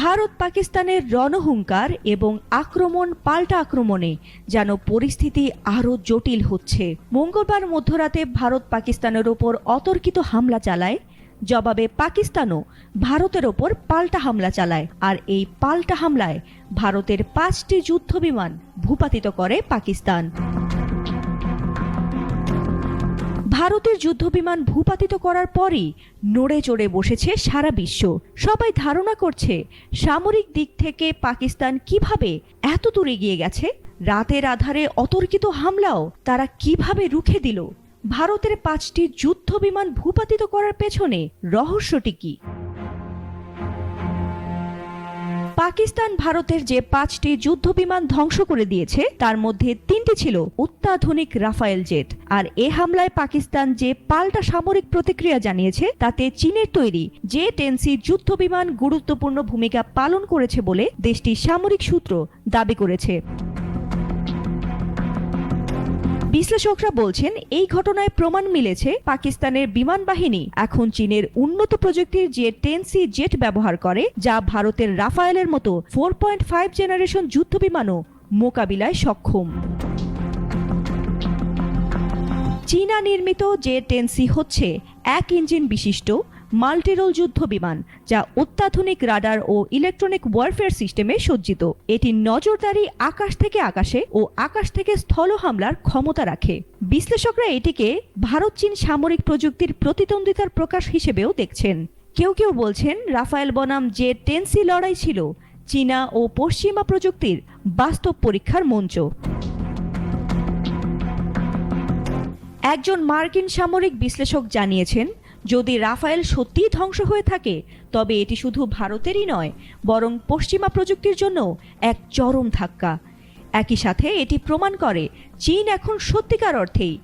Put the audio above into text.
ভারত পাকিস্তানের রণহুঙ্কার এবং আক্রমণ পাল্টা আক্রমণে যেন পরিস্থিতি আরও জটিল হচ্ছে। মঙ্গলবার মধ্যরাতে ভারত পাকিস্তানের ওপর অতর্কিত হামলা চালায়। জবাবে পাকিস্তানও ভারতের ওপর পাল্টা হামলা চালায়, আর এই পাল্টা হামলায় ভারতের 5টি যুদ্ধবিমান ভূপাতিত করে পাকিস্তান। ভারতের যুদ্ধবিমান ভূপাতিত করার পরই নড়ে চড়ে বসেছে সারা বিশ্ব। সবাই ধারণা করছে সামরিক দিক থেকে পাকিস্তান কিভাবে এত দূর এগিয়ে গেছে। রাতের আধারে অতর্কিত হামলাও তারা কিভাবে রুখে দিল। ভারতের 5টি যুদ্ধবিমান ভূপাতিত করার পেছনে রহস্যটি কি? পাকিস্তান ভারতের যে 5টি যুদ্ধবিমান ধ্বংস করে দিয়েছে তার মধ্যে 3টি ছিল অত্যাধুনিক রাফায়েল জেট। আর এ হামলায় পাকিস্তান যে পাল্টা সামরিক প্রতিক্রিয়া জানিয়েছে তাতে চীনের তৈরি J-10C যুদ্ধবিমান গুরুত্বপূর্ণ ভূমিকা পালন করেছে বলে দেশটির সামরিক সূত্র দাবি করেছে। বিশ্লেষকরা বলছেন, এই ঘটনায় প্রমাণ মিলেছে পাকিস্তানের বিমান বাহিনী এখন চীনের উন্নত প্রযুক্তির J-10C জেট ব্যবহার করে, যা ভারতের রাফায়েলের মতো 4.5 জেনারেশন যুদ্ধবিমানও মোকাবিলায় সক্ষম। চীনা নির্মিত J-10C হচ্ছে 1 ইঞ্জিন বিশিষ্ট মাল্টিরোল যুদ্ধবিমান, যা অত্যাধুনিক রাডার ও ইলেকট্রনিক ওয়ারফেয়ার সিস্টেমে সজ্জিত। এটি নজরদারি আকাশ থেকে আকাশে ও আকাশ থেকে স্থল হামলার ক্ষমতা রাখে। বিশ্লেষকরা এটিকে ভারত চীন সামরিক প্রযুক্তির প্রতিদ্বন্দ্বিতার প্রকাশ হিসেবেও দেখছেন। কেউ কেউ বলছেন রাফায়েল বনাম J-10C লড়াই ছিল চীনা ও পশ্চিমা প্রযুক্তির বাস্তব পরীক্ষার মঞ্চ। একজন মার্কিন সামরিক বিশ্লেষক জানিয়েছেন, যদি রাফায়েল সত্যিই ধ্বংস হয়ে থাকে তবে এটি শুধু ভারতেরই নয়, বরং পশ্চিমা প্রযুক্তির জন্য এক চরম ধাক্কা। একই সাথে এটি প্রমাণ করে চীন এখন সত্যিকার অর্থেই